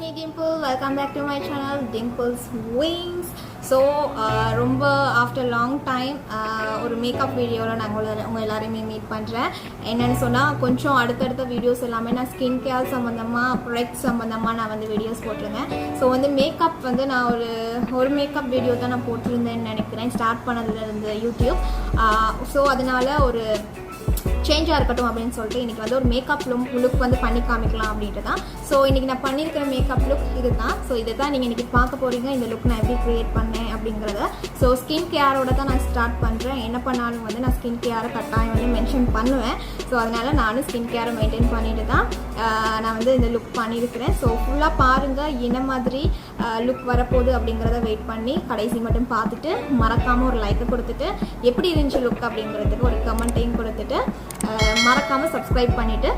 me Dimple. Welcome back to my channel Dimple's Wings. So ரொம்ப after long time ஒரு makeup வீடியோவில் நான் உங்கள் எல்லாரையுமே மீட் பண்ணுறேன். என்னென்னு சொன்னால் கொஞ்சம் அடுத்தடுத்த வீடியோஸ் எல்லாமே நான் ஸ்கின் கேர் சம்மந்தமாக ப்ராடக்ட் சம்மந்தமாக நான் வந்து வீடியோஸ் போட்டிருந்தேன். ஸோ வந்து மேக்கப் வந்து நான் ஒரு மேக்கப் வீடியோ தான் நான் போட்டிருந்தேன்னு நினைக்கிறேன் ஸ்டார்ட் பண்ணதுலேருந்து யூடியூப். ஸோ அதனால் ஒரு சேஞ்சாக இருக்கட்டும் அப்படின்னு சொல்லிட்டு இன்றைக்கி வந்து ஒரு மேக்கப் லுக் வந்து பண்ணி காமிக்கலாம் அப்படின்ட்டு தான். ஸோ இன்றைக்கி நான் பண்ணியிருக்கிற மேக்கப் லுக் இது தான். ஸோ இதை தான் நீங்கள் இன்றைக்கி பார்க்க போகிறீங்க. இந்த லுக் நான் எப்படி க்ரியேட் பண்ணேன் அப்படிங்கிறத. ஸோ ஸ்கின் கேரோட தான் நான் ஸ்டார்ட் பண்ணுறேன். என்ன பண்ணாலும் வந்து நான் ஸ்கின் கேரை கட்டாயம் வந்து மென்ஷன் பண்ணுவேன். ஸோ அதனால் நானும் ஸ்கின் கேரை மெயின்டைன் பண்ணிட்டு தான் நான் வந்து இந்த லுக் பண்ணியிருக்கிறேன். ஸோ ஃபுல்லாக பாருங்கள் என்ன மாதிரி லுக் வரப்போகுது அப்படிங்கிறத வெயிட் பண்ணி கடைசி மட்டும் பார்த்துட்டு மறக்காமல் ஒரு லைக்கை கொடுத்துட்டு எப்படி இருந்துச்சு லுக் அப்படிங்கிறதுக்கு ஒரு கமெண்ட்டையும் கொடுத்துட்டு மறக்காமல் சப்ஸ்கிரைப் பண்ணிவிட்டு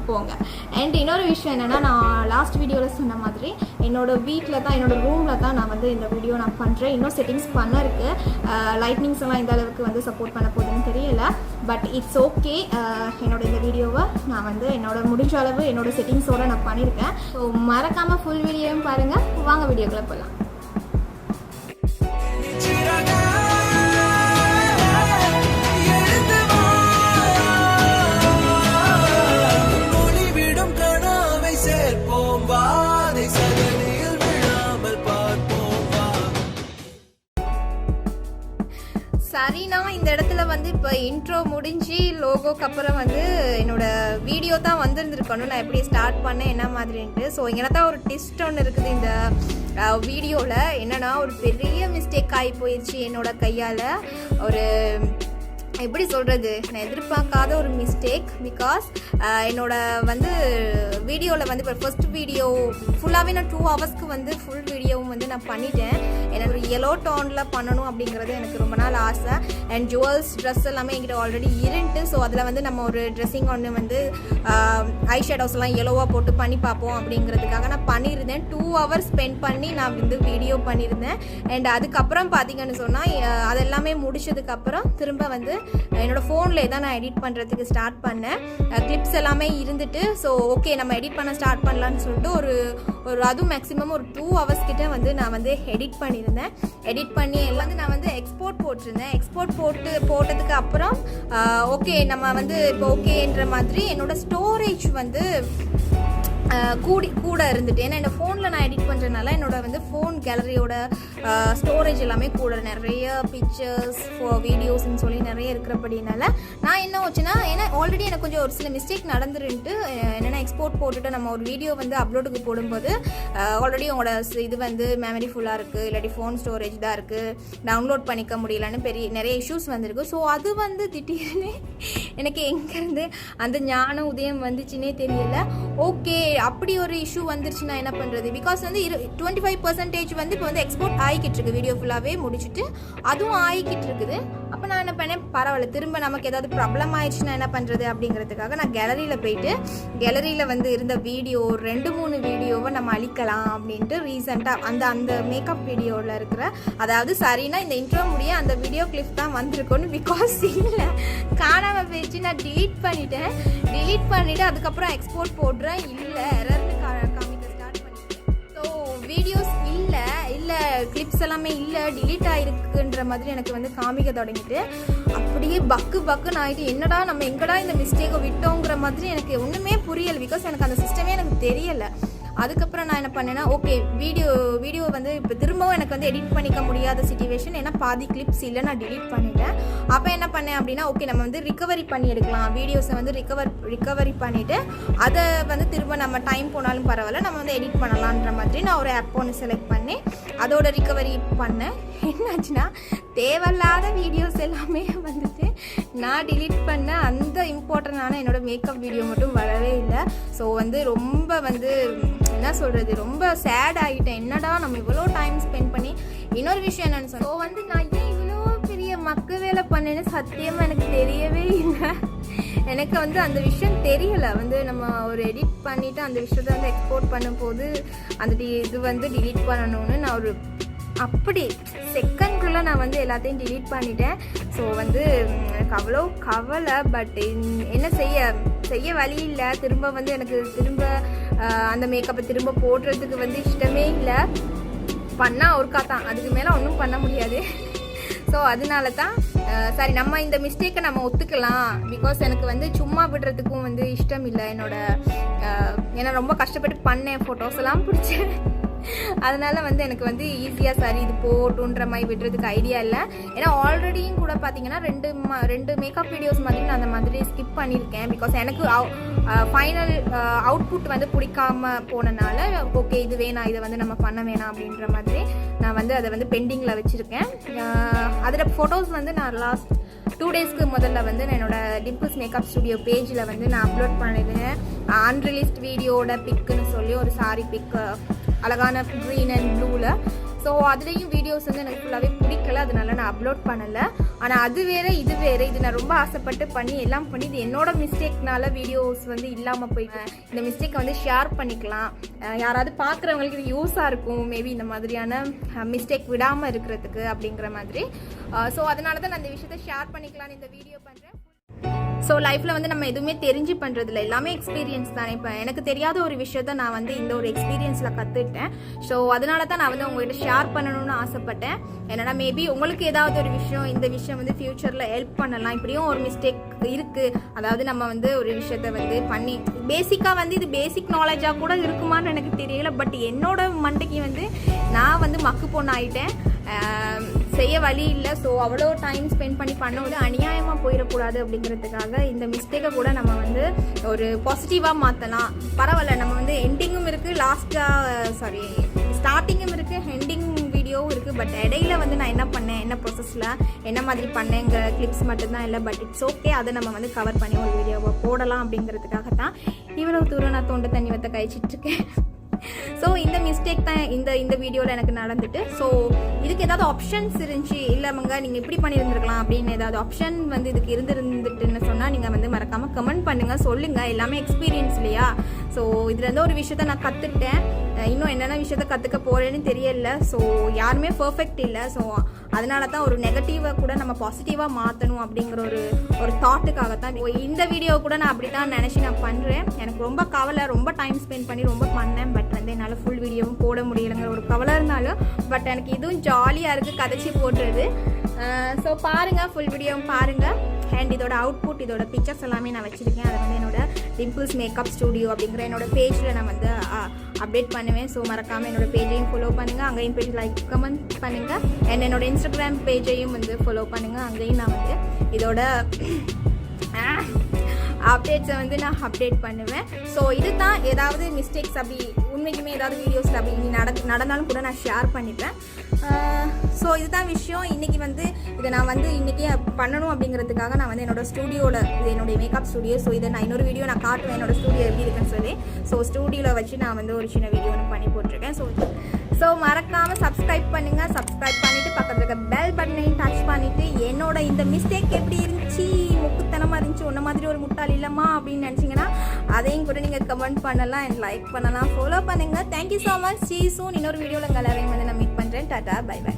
போங்க. அண்ட் இன்னொரு விஷயம் என்னென்னா, நான் லாஸ்ட் வீடியோவில் சொன்ன மாதிரி என்னோடய வீட்டில் தான் என்னோடய ரூமில் தான் நான் வந்து இந்த வீடியோ நான் பண்ணுறேன். இன்னும் செட்டிங்ஸ் பண்ண இருக்குது. லைட்னிங்ஸ் எல்லாம் இந்த அளவுக்கு வந்து சப்போர்ட் பண்ண போகுதுன்னு தெரியல. But it's okay. என்னோடய இந்த வீடியோவை நான் வந்து முடிஞ்ச அளவு என்னோடய செட்டிங்ஸோடு நான் பண்ணியிருக்கேன். ஸோ மறக்காமல் ஃபுல் வீடியோவும் பாருங்கள். வாங்க வீடியோக்குள்ளே போகலாம். சரினா இந்த இடத்துல வந்து இப்போ இன்ட்ரோ முடிஞ்சு லோகோக்கு அப்புறம் வந்து என்னோட வீடியோ தான் வந்துருந்துருக்கணும். நான் எப்படி ஸ்டார்ட் பண்ணேன் என்ன மாதிரின்ட்டு. ஸோ இங்கே தான் ஒரு டிஸ்ட் ஒன்று இருக்குது இந்த வீடியோவில். என்னென்னா ஒரு பெரிய மிஸ்டேக் ஆகி போயிடுச்சு என்னோட கையால். ஒரு எப்படி சொல்கிறது, நான் எதிர்பார்க்காத ஒரு மிஸ்டேக். பிகாஸ் என்னோட வந்து வீடியோவில் வந்து இப்போ ஃபர்ஸ்ட் வீடியோ ஃபுல்லாகவே நான் 2 ஹவர்ஸ்க்கு வந்து ஃபுல் வீடியோவும் வந்து நான் பண்ணிட்டேன். எனக்கு ஒரு எல்லோ டோனில் பண்ணணும் அப்படிங்கிறது எனக்கு ரொம்ப நாள் ஆசை. அண்ட் ஜுவல்ஸ் ட்ரெஸ் எல்லாமே என்கிட்ட ஆல்ரெடி இருந்துட்டு. ஸோ அதில் வந்து நம்ம ஒரு ட்ரெஸ்ஸிங் ஒன்று வந்து ஐ ஷேடோஸ்லாம் எல்லோவாக போட்டு பண்ணி பார்ப்போம் அப்படிங்கிறதுக்காக நான் பண்ணியிருந்தேன். 2 ஹவர்ஸ் ஸ்பெண்ட் பண்ணி நான் வந்து வீடியோ பண்ணியிருந்தேன். அண்ட் அதுக்கப்புறம் பார்த்தீங்கன்னு சொன்னால் அதெல்லாமே முடிச்சதுக்கப்புறம் திரும்ப வந்து என்னோடய ஃபோனில் தான் நான் எடிட் பண்ணுறதுக்கு ஸ்டார்ட் பண்ணேன். கிளிப்ஸ் எல்லாமே இருந்துட்டு ஸோ ஓகே நம்ம எடிட் பண்ண ஸ்டார்ட் பண்ணலான்னு சொல்லிட்டு ஒரு அதுவும் மேக்ஸிமம் ஒரு 2 ஹவர்ஸ் கிட்ட வந்து நான் வந்து எடிட் பண்ணியிருந்தேன். எடிட் பண்ணி எல்லாம் வந்து நான் வந்து எக்ஸ்போர்ட் போட்டிருந்தேன். எக்ஸ்போர்ட் போட்டதுக்கு அப்புறம் ஓகே நம்ம வந்து இப்போ ஓகேன்ற மாதிரி என்னோடய ஸ்டோரேஜ் வந்து கூட இருந்துட்டு. ஏன்னா என்னோட ஃபோனில் நான் எடிட் பண்ணுறதுனால என்னோட வந்து ஃபோன் கேலரியோட ஸ்டோரேஜ் எல்லாமே கூட நிறைய பிக்சர்ஸ் வீடியோஸ்ன்னு சொல்லி நிறைய இருக்கிறபடினால நான் என்ன வச்சுன்னா, ஏன்னா ஆல்ரெடி எனக்கு கொஞ்சம் ஒரு சில மிஸ்டேக் நடந்துருன்ட்டு என்னென்னா எக்ஸ்போர்ட் போட்டுட்டு நம்ம ஒரு வீடியோ வந்து அப்லோடுக்கு போடும்போது ஆல்ரெடி உங்களோட இது வந்து மெமரி ஃபுல்லாக இருக்குது, இல்லாட்டி ஃபோன் ஸ்டோரேஜ் தான் இருக்குது, டவுன்லோட் பண்ணிக்க முடியலன்னு நிறைய இஷ்யூஸ் வந்திருக்கு. ஸோ அது வந்து திடீர்னு எனக்கு எங்கேருந்து அந்த ஞான உதயம் வந்துச்சுன்னே தெரியல. ஓகே அப்படி ஒரு இஷ்யூ வந்துருச்சுன்னா என்ன பண்ணுறது. பிகாஸ் வந்து 25% வந்து இப்போ வந்து எக்ஸ்போர்ட் ஆகிக்கிட்டு இருக்குது. வீடியோ ஃபுல்லாகவே முடிச்சுட்டு அதுவும் ஆகிக்கிட்டு இருக்குது. அப்போ நான் என்ன பண்ணேன், பரவாயில்ல திரும்ப நமக்கு ஏதாவது ப்ராப்ளம் ஆயிடுச்சுன்னா என்ன பண்ணுறது அப்படிங்கிறதுக்காக நான் கேலரியில் போயிட்டு கேலரியில் வந்து இருந்த வீடியோ 2-3 வீடியோவை நம்ம அழிக்கலாம் அப்படின்ட்டு ரீசெண்டாக அந்த மேக்கப் வீடியோவில் இருக்கிற, அதாவது சரினா இந்த இன்ட்ரோ முடிய அந்த வீடியோ கிளிப் தான் வந்திருக்கணும். பிகாஸ் இல்லை காணாமல் போயிடுச்சு. நான் டிலீட் பண்ணிவிட்டு அதுக்கப்புறம் எக்ஸ்போர்ட் போடுறேன். இல்லை எரர்னு காமிக்க ஸ்டார்ட் பண்ணிட்டேன். ஸோ வீடியோஸ் இல்லை கிளிப்ஸ் எல்லாமே இல்லை டிலீட் ஆகிருக்குன்ற மாதிரி எனக்கு வந்து காமிக்க தொடங்கிட்டு அப்படியே பக்குன்னு ஆகிட்டு என்னடா நம்ம எங்கடா இந்த மிஸ்டேக்கை விட்டோங்கிற மாதிரி எனக்கு ஒன்றுமே புரியலை. பிகாஸ் எனக்கு அந்த சிஸ்டமே எனக்கு தெரியலை. அதுக்கப்புறம் நான் என்ன பண்ணேன்னா, ஓகே வீடியோ வந்து இப்போ திரும்பவும் எனக்கு வந்து எடிட் பண்ணிக்க முடியாத சிச்சுவேஷன். ஏன்னா பாதி கிளிப்ஸ் இல்லை, நான் டிலீட் பண்ணிட்டேன். அப்போ என்ன பண்ணேன் அப்படின்னா, ஓகே நம்ம வந்து ரிகவரி பண்ணி எடுக்கலாம், வீடியோஸை வந்து ரிகவரி பண்ணிவிட்டு அதை வந்து திரும்ப நம்ம டைம் போனாலும் பரவாயில்ல நம்ம வந்து எடிட் பண்ணலான்ற மாதிரி நான் ஒரு ஆப் ஒன்று செலக்ட் பண்ணி அதோட ரிகவரி பண்ணேன். என்னாச்சுன்னா தேவையில்லாத வீடியோஸ் எல்லாமே வந்துட்டு நான் டிலீட் பண்ண அந்த இம்பார்ட்டண்டான என்னோடய மேக்கப் வீடியோ மட்டும் வரவே இல்லை. ஸோ வந்து ரொம்ப வந்து என்ன சொல்கிறது, ரொம்ப சேட் ஆகிட்டேன். என்னடா நம்ம இவ்வளோ டைம் ஸ்பெண்ட் பண்ணி. இன்னொரு விஷயம் என்னென்னு சொல்ல, ஸோ வந்து நான் ஏன் இவ்வளோ பெரிய வேலை பண்ணேன்னு சத்தியமாக எனக்கு தெரியவே இல்லை. எனக்கு வந்து அந்த விஷயம் தெரியலை. வந்து நம்ம ஒரு எடிட் பண்ணிவிட்டு அந்த விஷயத்தை வந்து எக்ஸ்போர்ட் பண்ணும்போது அந்த இது வந்து டிலீட் பண்ணணும்னு நான் ஒரு அப்படி செகண்ட்குள்ளே நான் வந்து எல்லாத்தையும் டிலீட் பண்ணிட்டேன். ஸோ வந்து எனக்கு அவ்வளோ கவலை. பட் என்ன செய்ய வழி இல்லை. திரும்ப வந்து எனக்கு அந்த மேக்கப்பை திரும்ப போடுறதுக்கு வந்து இஷ்டமே இல்லை. பண்ணால் ஒருக்கா தான், அதுக்கு மேலே ஒன்றும் பண்ண முடியாது. ஸோ அதனால தான் சரி நம்ம இந்த மிஸ்டேக்கை நம்ம ஒத்துக்கலாம். பிகாஸ் எனக்கு வந்து சும்மா விடுறதுக்கும் வந்து இஷ்டம் இல்லை. ஏன்னா ரொம்ப கஷ்டப்பட்டு பண்ணேன், ஃபோட்டோஸ் எல்லாம் பிடிச்சேன். அதனால வந்து எனக்கு வந்து ஈஸியாக சரி இது போட்டுன்ற மாதிரி விடுறதுக்கு ஐடியா இல்லை. ஏன்னா ஆல்ரெடியும் கூட பார்த்தீங்கன்னா ரெண்டு மேக்கப் வீடியோஸ் மாதிரி நான் அந்த மாதிரி ஸ்கிப் பண்ணியிருக்கேன். பிகாஸ் எனக்கு ஃபைனல் அவுட்புட் வந்து பிடிக்காம போனனால ஓகே இது வேணாம், இதை வந்து நம்ம பண்ண வேணாம் அப்படின்ற மாதிரி நான் வந்து அதை வந்து பெண்டிங்கில் வச்சுருக்கேன். அதில் ஃபோட்டோஸ் வந்து நான் லாஸ்ட் 2 டேஸ்க்கு முதல்ல வந்து நான் என்னோட டிம்பிள்ஸ் மேக்கப் ஸ்டுடியோ பேஜில் வந்து நான் அப்லோட் பண்ணியிருந்தேன். அன்ரிலீஸ்ட் வீடியோட பிக்குன்னு சொல்லி ஒரு சாரி பிக் அழகான க்ரீன் அண்ட் ப்ளூவில். ஸோ அதுலேயும் வீடியோஸ் வந்து எனக்கு ஃபுல்லாகவே பிடிக்கல, அதனால நான் அப்லோட் பண்ணலை. ஆனால் அது வேறு இது வேறு. இது நான் ரொம்ப ஆசைப்பட்டு பண்ணி எல்லாம் பண்ணி இது என்னோட மிஸ்டேக்னால வீடியோஸ் வந்து இல்லாமல் போயிட்டேன். இந்த மிஸ்டேக்கை வந்து ஷேர் பண்ணிக்கலாம், யாராவது பார்க்குறவங்களுக்கு இது யூஸாக இருக்கும் மேபி இந்த மாதிரியான மிஸ்டேக் விடாமல் இருக்கிறதுக்கு அப்படிங்கிற மாதிரி. ஸோ அதனால தான் நான் இந்த விஷயத்தை ஷேர் பண்ணிக்கலான்னு இந்த வீடியோ பண்ணுறேன். ஸோ லைஃப்பில் வந்து நம்ம எதுவுமே தெரிஞ்சு பண்ணுறதில்ல, எல்லாமே எக்ஸ்பீரியன்ஸ் தானே. இப்போ எனக்கு தெரியாத ஒரு விஷயத்த நான் வந்து இந்த ஒரு எக்ஸ்பீரியன்ஸில் கற்றுக்கிட்டேன். ஸோ அதனால தான் நான் வந்து உங்கள்கிட்ட ஷேர் பண்ணணும்னு ஆசைப்பட்டேன். என்னன்னா மேபி உங்களுக்கு ஏதாவது ஒரு விஷயம் இந்த விஷயம் வந்து ஃப்யூச்சரில் ஹெல்ப் பண்ணலாம். இப்படியும் ஒரு மிஸ்டேக் இருக்குது, அதாவது நம்ம வந்து ஒரு விஷயத்த வந்து பண்ணி பேசிக்காக வந்து இது பேசிக் நாலேஜாக கூட இருக்குமான்னு எனக்கு தெரியல. பட் என்னோட மண்டைக்கு வந்து நான் வந்து மக்கு பொண்ணு ஆகிட்டேன், செய்ய வழி இல்லை. ஸோ அவ்வளோ டைம் ஸ்பெண்ட் பண்ணி பண்ணும்போது அநியாயமாக போயிடக்கூடாது அப்படிங்கிறதுக்காக இந்த மிஸ்டேக்கை கூட நம்ம வந்து ஒரு பாசிட்டிவாக மாற்றலாம். பரவாயில்ல, நம்ம வந்து எண்டிங்கும் இருக்குது, ஸ்டார்டிங்கும் இருக்குது, எண்டிங் வீடியோவும் இருக்குது. பட் இடையில வந்து நான் என்ன பண்ணேன், என்ன ப்ரொசஸில் என்ன மாதிரி பண்ணேங்கிற கிளிப்ஸ் மட்டும்தான் இல்லை. பட் இட்ஸ் ஓகே, அதை நம்ம வந்து கவர் பண்ணி ஒரு வீடியோவை போடலாம் அப்படிங்கிறதுக்காக தான் இவ்வளோ தூரம் நான் தொண்டை தண்ணி வத்த கழிச்சிட்ருக்கேன். ஸோ இந்த மிஸ்டேக் தான் இந்த வீடியோவில் எனக்கு நடந்துட்டு. ஸோ இதுக்கு ஏதாவது ஆப்ஷன்ஸ் இருந்துச்சு, இல்லைங்க நீங்கள் இப்படி பண்ணியிருந்துருக்கலாம் அப்படின்னு ஏதாவது ஆப்ஷன் வந்து இதுக்கு இருந்துட்டுன்னு சொன்னால் நீங்கள் வந்து மறக்காமல் கமெண்ட் பண்ணுங்கள், சொல்லுங்கள். எல்லாமே எக்ஸ்பீரியன்ஸ் இல்லையா? ஸோ இதுலேருந்து ஒரு விஷயத்த நான் கற்றுக்கிட்டேன், இன்னும் என்னென்ன விஷயத்த கற்றுக்க போகிறேன்னு தெரியல. ஸோ யாருமே பர்ஃபெக்ட் இல்லை. ஸோ அதனால தான் ஒரு நெகட்டிவை கூட நம்ம பாசிட்டிவாக மாற்றணும் அப்படிங்கிற ஒரு தாட்டுக்காகத்தான் இந்த வீடியோ கூட நான் அப்படி தான் நினச்சி நான் பண்ணுறேன். எனக்கு ரொம்ப கவலை, ரொம்ப டைம் ஸ்பெண்ட் பண்ணி ரொம்ப பண்ணேன். பட் வந்து என்னால் ஃபுல் வீடியோவும் போட முடியலைங்கிற ஒரு கவலை இருந்தாலும் பட் எனக்கு இதுவும் ஜாலியாக இருக்குது கதைச்சி போட்டுறது. ஸோ பாருங்கள், ஃபுல் வீடியோவும் பாருங்கள். அண்ட் இதோட அவுட்புட், இதோட பிக்சர்ஸ் எல்லாமே நான் வச்சுருக்கேன். அதை வந்து என்னோட டிம்பிள்ஸ் மேக்கப் ஸ்டுடியோ அப்படிங்கிற என்னோட பேஜில் நான் வந்து அப்டேட் பண்ணுவேன். ஸோ மறக்காமல் என்னோட பேஜையும் ஃபாலோ பண்ணுங்கள், அங்கேயும் பேஜ் லைக் கமெண்ட் பண்ணுங்கள். அண்ட் என்னோட இன்ஸ்டாகிராம் பேஜையும் வந்து ஃபாலோ பண்ணுங்கள், அங்கேயும் நான் வந்து இதோட அப்டேட்ஸை வந்து நான் அப்டேட் பண்ணுவேன். ஸோ இது தான் ஏதாவது மிஸ்டேக்ஸ் அப்படி உண்மைக்குமே ஏதாவது வீடியோஸில் அப்படி நடந்தாலும் கூட நான் ஷேர் பண்ணிப்பேன். ஸோ இதுதான் விஷயம். இன்றைக்கி வந்து இதை நான் வந்து இன்றைக்கி பண்ணணும் அப்படிங்கிறதுக்காக நான் வந்து என்னோடய ஸ்டூடியோவில், இது என்னுடைய மேக்கப் ஸ்டூடியோ. ஸோ இதை நான் இன்னொரு வீடியோ நான் காட்டுவேன் என்னோடய ஸ்டூடியோ எப்படி இருக்குன்னு சொல்லி. ஸோ ஸ்டூடியோவில் வச்சு நான் வந்து ஒரு சின்ன வீடியோ ஒன்று பண்ணி போட்டிருக்கேன். ஸோ மறக்காமல் சப்ஸ்கிரைப் பண்ணுங்கள். சப்ஸ்கிரைப் பண்ணிவிட்டு பக்கத்தில் இருக்க பெல் பட்டனையும் டச் பண்ணிவிட்டு என்னோட இந்த மிஸ்டேக் எப்படி இருந்துச்சு, முக்குத்தனமாக இருந்துச்சு, ஒன்றை மாதிரி ஒரு முட்டாள் இல்லைம்மா அப்படின்னு நினச்சிங்கன்னா அதையும் கூட நீங்கள் கமெண்ட் பண்ணலாம் அண்ட் லைக் பண்ணலாம், ஃபாலோ பண்ணுங்கள். Thank you so much. See soon. இன்னொரு வீடியோவில் உங்கள் எல்லாரையும் வந்து நான் மீட் பண்ணுறேன். டாடா, பை பை.